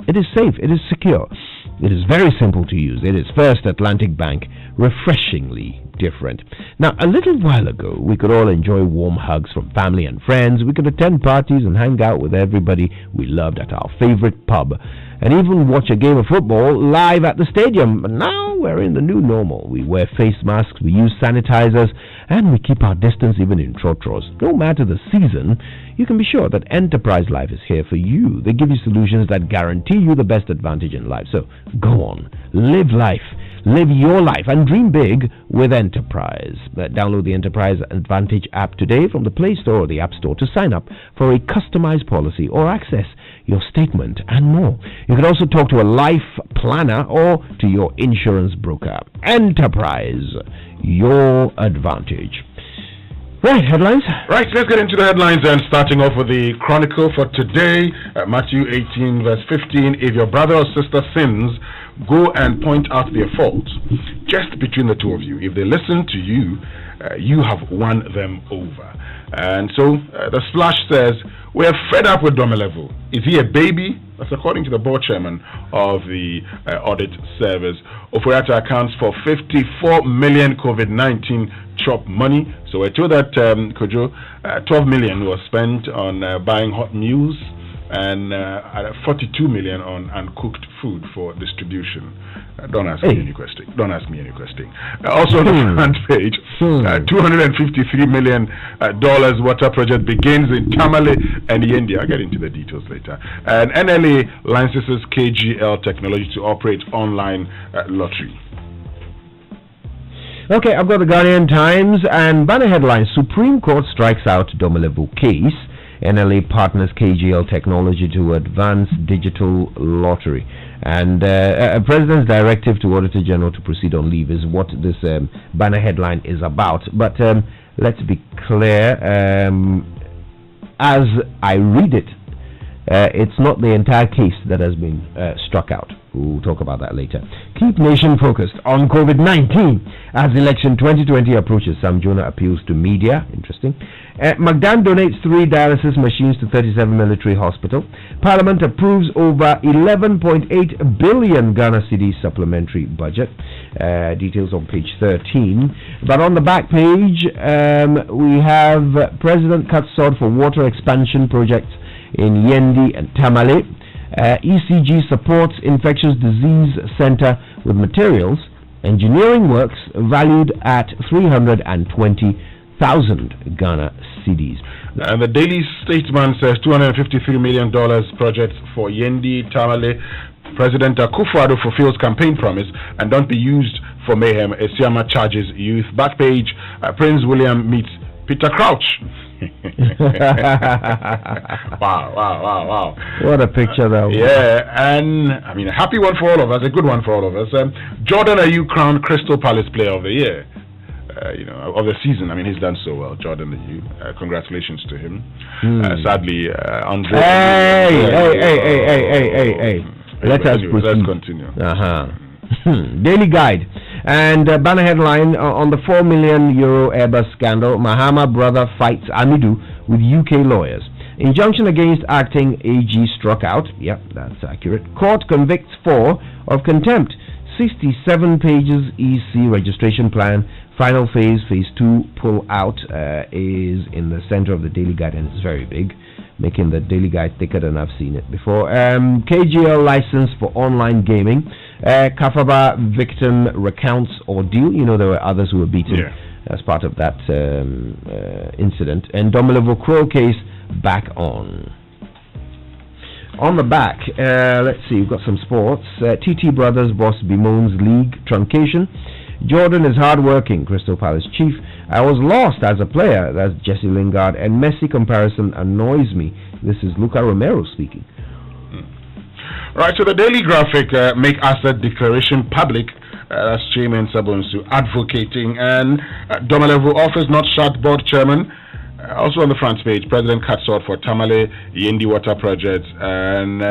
It is safe. It is secure. It is very simple to use. It is First Atlantic Bank, refreshingly different. Now, a little while ago, we could all enjoy warm hugs from family and friends. We could attend parties and hang out with everybody we loved at our favorite pub, and even watch a game of football live at the stadium. But now we're in the new normal. We wear face masks, we use sanitizers, and we keep our distance even in trotros. No matter the season, you can be sure that Enterprise Life is here for you. They give you solutions that guarantee you the best advantage in life. So go on, live life. Live your life and dream big with Enterprise. Download the Enterprise Advantage app today from the Play Store or the App Store to sign up for a customized policy or access your statement and more. You can also talk to a life planner or to your insurance broker. Enterprise, your advantage. Right, headlines? Right, let's get into the headlines and starting off with the Chronicle for today. Matthew 18 verse 15, if your brother or sister sins, go and point out their faults, just between the two of you. If they listen to you, you have won them over. And so the splash says, we are fed up with Domelevu. Is he a baby? That's according to the board chairman of the audit service. Oforiatta accounts for 54 million COVID-19 chop money. So we're told that 12 million was spent on buying hot meals and 42 million on uncooked food for distribution. Don't ask me any question. Also on the front page, $253 million water project begins in Tamale and Yendi. I'll get into the details later. And NLA licenses KGL technology to operate online lottery. Okay, I've got the Ghanaian Times and banner headline: Supreme Court strikes out Domelevu case. NLA partners KGL technology to advance digital lottery. And a president's directive to Auditor General to proceed on leave is what this banner headline is about. But let's be clear, as I read it, it's not the entire case that has been struck out. We'll talk about that later. Keep nation focused on COVID-19 as election 2020 approaches. Sam Jonah appeals to media. Interesting. Magdan donates 3 dialysis machines to 37 military hospital. Parliament approves over 11.8 billion Ghana cedi supplementary budget. Details on page 13. But on the back page, we have President cuts sword for water expansion projects in Yendi and Tamale. ECG supports infectious disease center with materials. Engineering works valued at 320,000 Ghana cedis. And the Daily Statesman says $253 million projects for Yendi, Tamale. President Akufo-Addo fulfills campaign promise and don't be used for mayhem. Esiama charges youth. Back page, Prince William meets Peter Crouch. Wow. What a picture that was. Yeah, and I mean, a happy one for all of us, a good one for all of us. Jordan Ayew crowned Crystal Palace Player of the Year. Of the season. I mean, he's done so well, Jordan Ayew. Congratulations to him. Sadly, Andre. Hey. Let us proceed. Let's continue. Daily Guide and banner headline on the €4 million Airbus scandal. Mahama brother fights Amidu with UK lawyers. Injunction against acting AG struck out. Yep, that's accurate. Court convicts 4 of contempt. 67 pages EC registration plan. Final phase 2 pull out is in the center of the Daily Guide, and it's very big, making the Daily Guide thicker than I've seen it before. KGL license for online gaming. Kafaba victim recounts ordeal. There were others who were beaten as part of that incident. And Domelevu Crow case back on. On the back, let's see, we've got some sports. TT Brothers boss bemoans league truncation. Jordan is hard-working, Crystal Palace chief. I was lost as a player, that's Jesse Lingard, and Messi comparison annoys me. This is Luca Romero speaking. Right, so the Daily Graphic make asset declaration public. That's Chairman Sabonsu advocating, and Domelevu offers not shut board chairman. Also on the front page, President cuts out for Tamale Yendi water project, and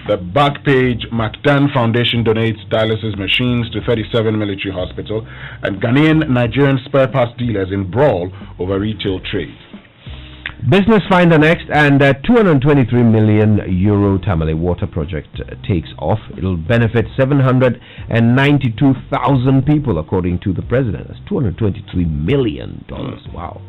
the back page, Magdan Foundation donates dialysis machines to 37 military hospital, and Ghanaian Nigerian spare parts dealers in brawl over retail trade. Business Finder next, and 223 million euro Tamale water project takes off. It'll benefit 792,000 people, according to the president. That's $223 million. Wow.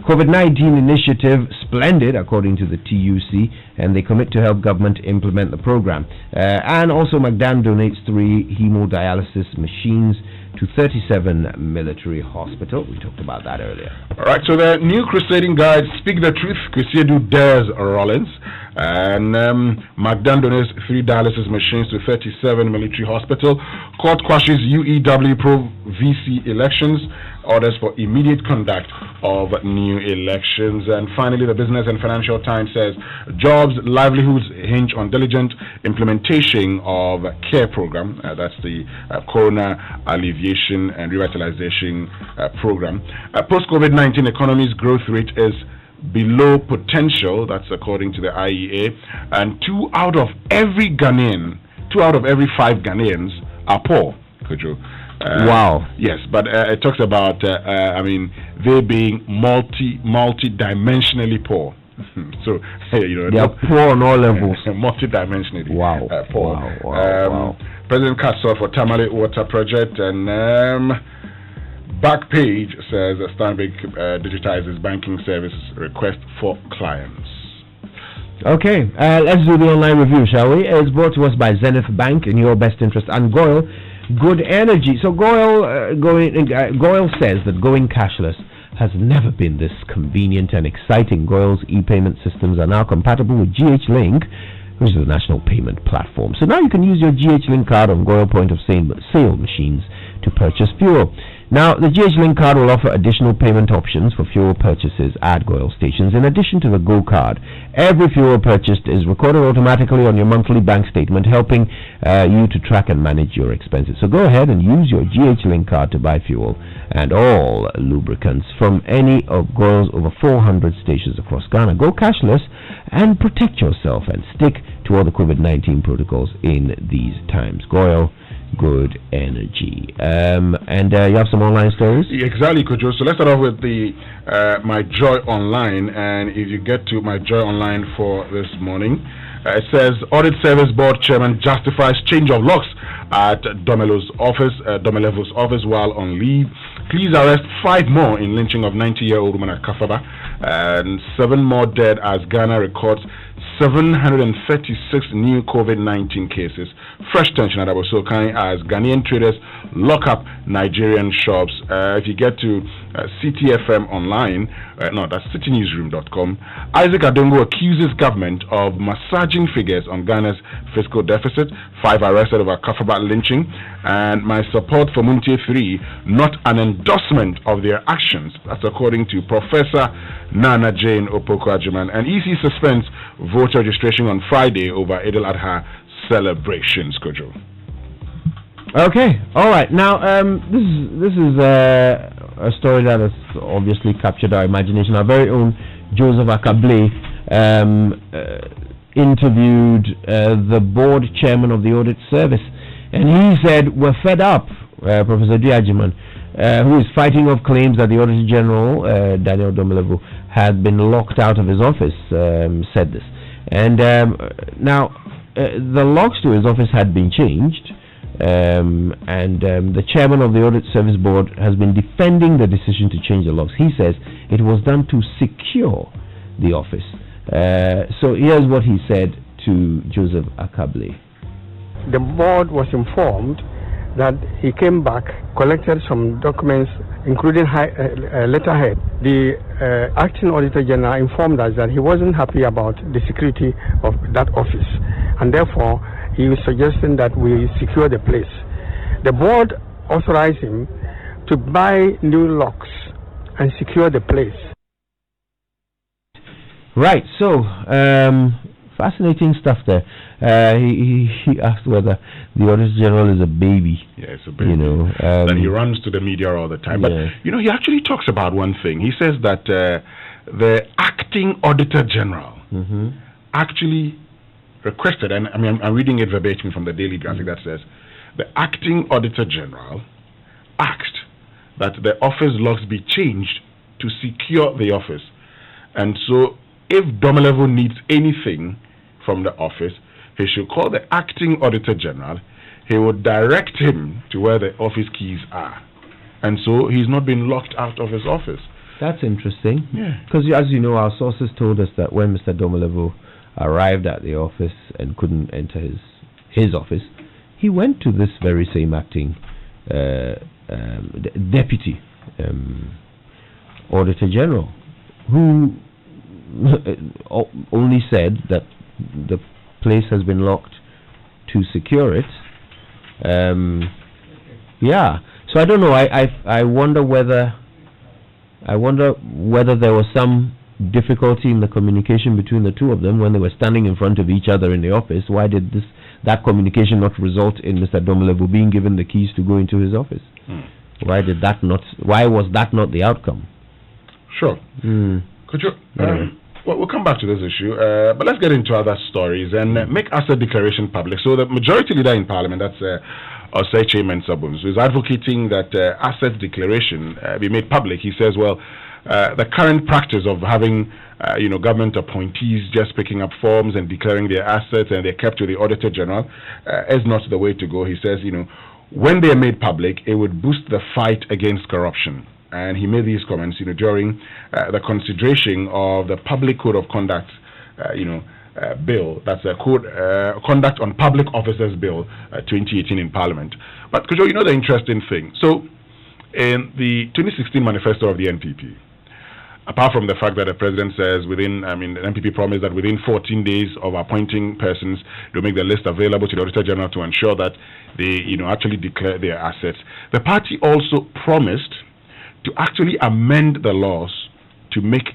COVID-19 initiative, splendid, according to the TUC, and they commit to help government implement the program. And also, McDan donates 3 hemodialysis machines to 37 military hospital. We talked about that earlier. All right, so the new crusading guide, Speak the Truth, Chrisiedu dares Rollins, and McDan donates 3 dialysis machines to 37 military hospital. Court quashes UEW Pro VC elections, orders for immediate conduct of new elections. And finally, the Business and Financial Times says jobs, livelihoods hinge on diligent implementation of CARE program. That's the Corona Alleviation and Revitalization program. Post-COVID-19 economy's growth rate is below potential. That's according to the IEA. And 2 out of every 5 Ghanaians are poor. Kujo. Wow. Yes, but it talks about, they being multi-dimensionally poor. So, they are poor on all levels. Multi-dimensionally poor. Wow. President cuts off for Tamale Water Project, and back page says Stanbic digitizes banking services request for clients. Okay, let's do the online review, shall we? It's brought to us by Zenith Bank, in your best interest, and Goyle Good Energy. So Goyle says that going cashless has never been this convenient and exciting. Goyle's e-payment systems are now compatible with GH-Link, which is the national payment platform. So now you can use your GH-Link card on Goyle point of sale machines to purchase fuel. Now, the GH-Link card will offer additional payment options for fuel purchases at Goyle stations in addition to the Go card. Every fuel purchased is recorded automatically on your monthly bank statement, helping you to track and manage your expenses. So go ahead and use your GH-Link card to buy fuel and all lubricants from any of Goyle's over 400 stations across Ghana. Go cashless and protect yourself and stick to all the COVID-19 protocols in these times. Goyle Good Energy. And you have some online stories? Exactly, Kojo. So let's start off with the My Joy Online. And if you get to My Joy Online for this morning, it says Audit Service Board Chairman justifies change of locks at Domelevo's office while on leave. Please arrest 5 more in lynching of 90-year-old woman at Kafaba, and 7 more dead as Ghana records 736 new COVID-19 cases. Fresh tension at Abosokai as Ghanaian traders lock up Nigerian shops. If you get to CTFM online, that's citynewsroom.com, Isaac Adongo accuses government of massaging figures on Ghana's fiscal deficit. 5 arrested over Kafaba lynching. And my support for Muntie 3, not an endorsement of their actions. That's according to Professor Nana Jane Opoku-Agyemang. And EC suspends voter registration on Friday over Eid al-Adha celebrations, Kojo. Okay, all right. Now, this is a story that has obviously captured our imagination. Our very own Joseph Akable interviewed the board chairman of the audit service, and he said, "We're fed up." Professor Agyemang, who is fighting off claims that the Auditor General, Daniel Domelevo, had been locked out of his office, said this. And now, the locks to his office had been changed, and the chairman of the Audit Service Board has been defending the decision to change the locks. He says it was done to secure the office. So here's what he said to Joseph Akable. The board was informed that he came back, collected some documents, including letterhead. The acting Auditor General informed us that he wasn't happy about the security of that office, and therefore he was suggesting that we secure the place. The board authorized him to buy new locks and secure the place. Right, so fascinating stuff there. He asked whether the Auditor General is a baby. Yeah, it's a baby. That he runs to the media all the time. But, he actually talks about one thing. He says that the acting Auditor General actually requested, and I'm reading it verbatim from the Daily Graphic that says, the acting Auditor General asked that the office locks be changed to secure the office. And so if Domelevo needs anything from the office, he should call the acting Auditor General. He would direct him to where the office keys are. And so he's not been locked out of his office. That's interesting. Yeah. Because as you know, our sources told us that when Mr. Domelevo arrived at the office and couldn't enter his office, he went to this very same acting deputy Auditor General, who only said that the place has been locked to secure it. Yeah. So I don't know. I wonder whether there was some difficulty in the communication between the two of them when they were standing in front of each other in the office. Why did that communication not result in Mr. Domelevo being given the keys to go into his office? Why was that not the outcome? Sure. Could you? Well, we'll come back to this issue, but let's get into other stories and make asset declaration public. So the majority leader in Parliament, that's Osei Mensah-Bonsu, is advocating that asset declaration be made public. He says, well, the current practice of having government appointees just picking up forms and declaring their assets and they're kept to the Auditor General is not the way to go. He says, when they are made public, it would boost the fight against corruption. And he made these comments, during the consideration of the Public Code of Conduct, bill. That's a Conduct on Public Officers Bill, 2018 in Parliament. But could you know the interesting thing? So, in the 2016 manifesto of the NPP, apart from the fact that the president says the NPP promised that within 14 days of appointing persons, they'll make the list available to the Auditor General to ensure that they, actually declare their assets. The party also promised to actually amend the laws to make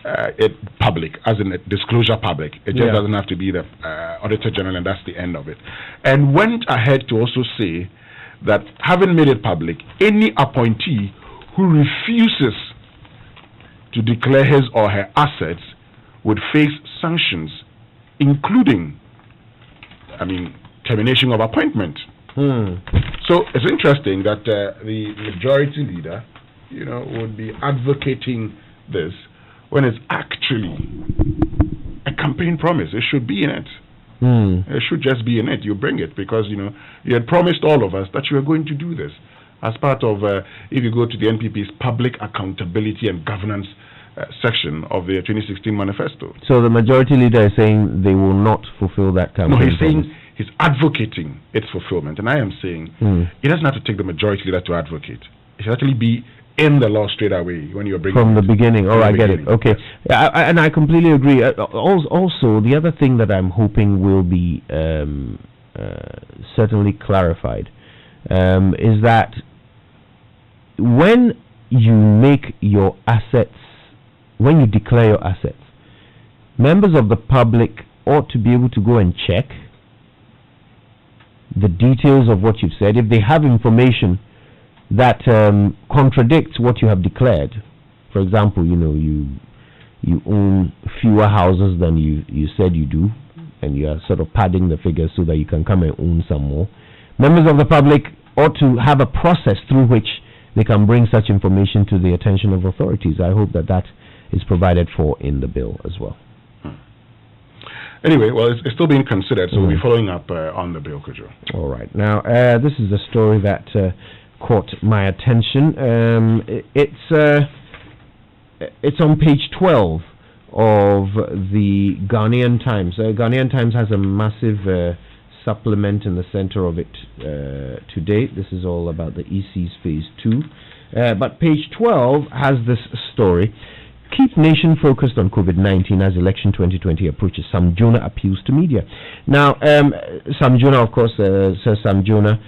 it public, as in a disclosure public. It just doesn't have to be the Auditor General, and that's the end of it. And went ahead to also say that having made it public, any appointee who refuses to declare his or her assets would face sanctions, including, termination of appointment. So it's interesting that the majority leader, would be advocating this when it's actually a campaign promise. It should be in it. It should just be in it. You bring it because, you had promised all of us that you were going to do this as part of, if you go to the NPP's Public Accountability and Governance section of the 2016 manifesto. So the majority leader is saying they will not fulfill that campaign promise. No, he's saying he's advocating its fulfillment. And I am saying it doesn't have to take the majority leader to advocate. It should actually be in the law straight away when you're bringing from the beginning. I get it. Okay, yes. And I completely agree. Also, the other thing that I'm hoping will be certainly clarified is that when you make your assets, when you declare your assets, members of the public ought to be able to go and check the details of what you've said. If they have information that contradicts what you have declared, for example, you own fewer houses than you said you do, and you are sort of padding the figures so that you can come and own some more. Members of the public ought to have a process through which they can bring such information to the attention of authorities. I hope that is provided for in the bill as well. Anyway, well, it's still being considered, so we'll be following up on the bill, Kujo. All right. Now, this is a story that caught my attention. It's on page 12 of the Ghanaian Times. Ghanaian Times has a massive supplement in the center of it today. This is all about the EC's Phase 2. But page 12 has this story. Keep nation focused on COVID-19 as election 2020 approaches. Sam Jonah appeals to media. Now, Sam Jonah, of course, Sir Sam Jonah,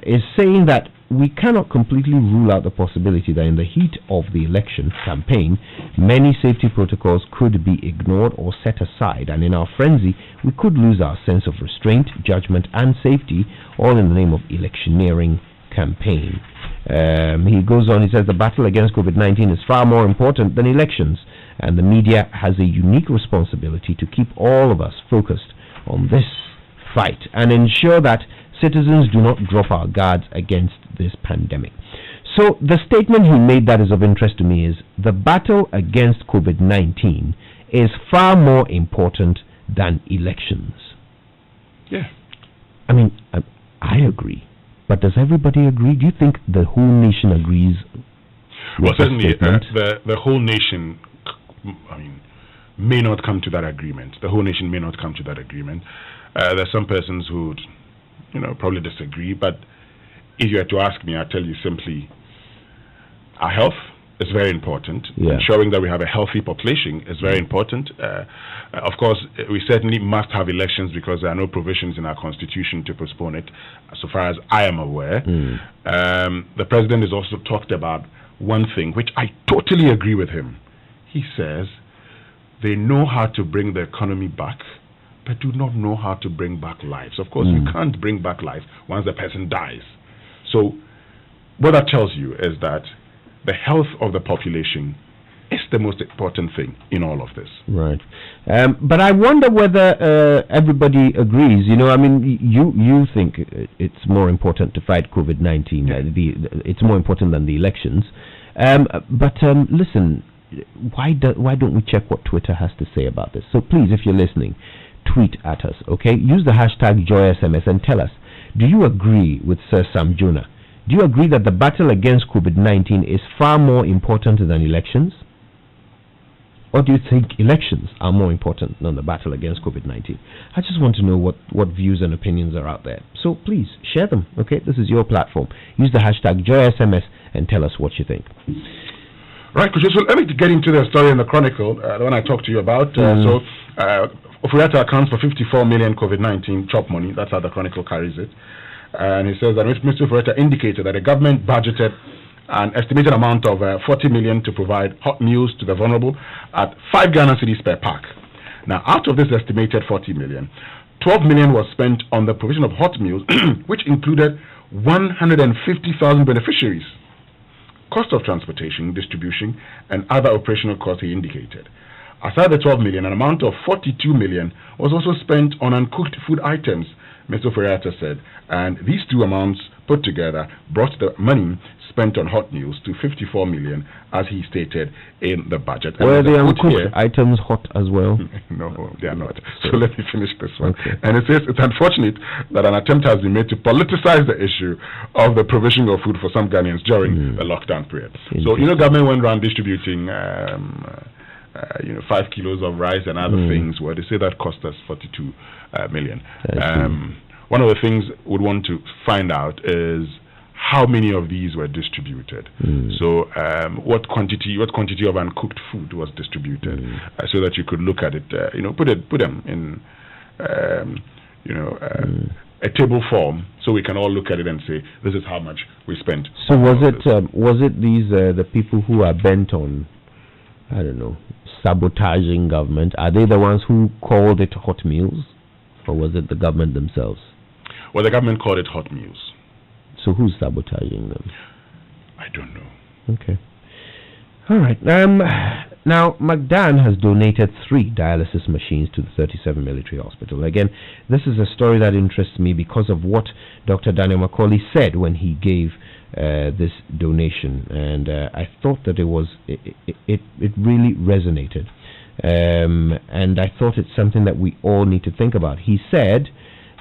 is saying that we cannot completely rule out the possibility that in the heat of the election campaign, many safety protocols could be ignored or set aside, and in our frenzy, we could lose our sense of restraint, judgment, and safety, all in the name of electioneering campaign. He goes on, he says the battle against COVID-19 is far more important than elections, and the media has a unique responsibility to keep all of us focused on this fight and ensure that citizens do not drop our guards against this pandemic. So the statement he made that is of interest to me is the battle against COVID-19 is far more important than elections. Yeah. I mean, I agree. But does everybody agree? Do you think the whole nation agrees? Well, certainly the whole nation, I mean, may not come to that agreement. The whole nation may not come to that agreement. There's some persons who would, probably disagree. But if you had to ask me, I'll tell you simply, our health is very important. Yeah. Ensuring that we have a healthy population is very important. Of course, we certainly must have elections because there are no provisions in our constitution to postpone it, so far as I am aware. The president has also talked about one thing, which I totally agree with him. He says they know how to bring the economy back, but do not know how to bring back lives. Of course, you can't bring back life once the person dies. So what that tells you is that the health of the population is the most important thing in all of this. Right. But I wonder whether everybody agrees. I mean, you think it's more important to fight COVID-19. Yeah. It's more important than the elections. But listen, why don't we check what Twitter has to say about this? So please, if you're listening, tweet at us, okay? Use the hashtag JoySMS and tell us, do you agree with Sir Sam Jonah? Do you agree that the battle against COVID-19 is far more important than elections? Or do you think elections are more important than the battle against COVID-19? I just want to know what views and opinions are out there. So please, share them, okay? This is your platform. Use the hashtag JoySMS and tell us what you think. Right, Coach. So let me get into the story in the Chronicle, the one I talked to you about. So Ofuriatta accounts for 54 million COVID-19 chop money. That's how the Chronicle carries it. And he says that Mr. Ofuriatta indicated that the government budgeted an estimated amount of 40 million to provide hot meals to the vulnerable at 5 Ghana cedis per pack. Now, out of this estimated 40 million, 12 million was spent on the provision of hot meals, which included 150,000 beneficiaries. Cost of transportation, distribution, and other operational costs, he indicated. Aside the 12 million, an amount of 42 million was also spent on uncooked food items, Mr. Ofuriatta said, and these two amounts put together brought the money spent on hot meals to 54 million, as he stated in the budget. Were the uncooked items hot as well? No, they are not. So let me finish this one. Okay. And it says it's unfortunate that an attempt has been made to politicize the issue of the provision of food for some Ghanaians during the lockdown period. So, government went around distributing 5 kilos of rice and other things, where they say that cost us 42 million. One of the things we'd want to find out is how many of these were distributed. So what quantity of uncooked food was distributed, so that you could look at it, put them in a table form, so we can all look at it and say this is how much we spent. So was it these the people who are bent on, I don't know, sabotaging government? Are they the ones who called it hot meals, or was it the government themselves? Well, the government called it hot meals. So who's sabotaging them? I don't know. Okay. All right. Now, McDan has donated 3 dialysis machines to the 37 military hospital. Again, this is a story that interests me because of what Dr. Daniel Macaulay said when he gave this donation, and I thought that it really resonated, and I thought it's something that we all need to think about. He said,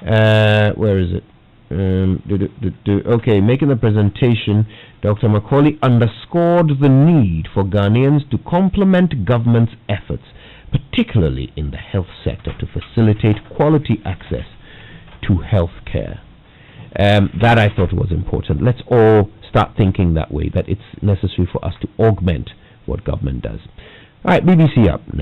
where is it? Okay, making the presentation, Dr. Macaulay underscored the need for Ghanaians to complement government's efforts, particularly in the health sector, to facilitate quality access to health care. That I thought was important. Let's all start thinking that way, that it's necessary for us to augment what government does. All right, BBC up now.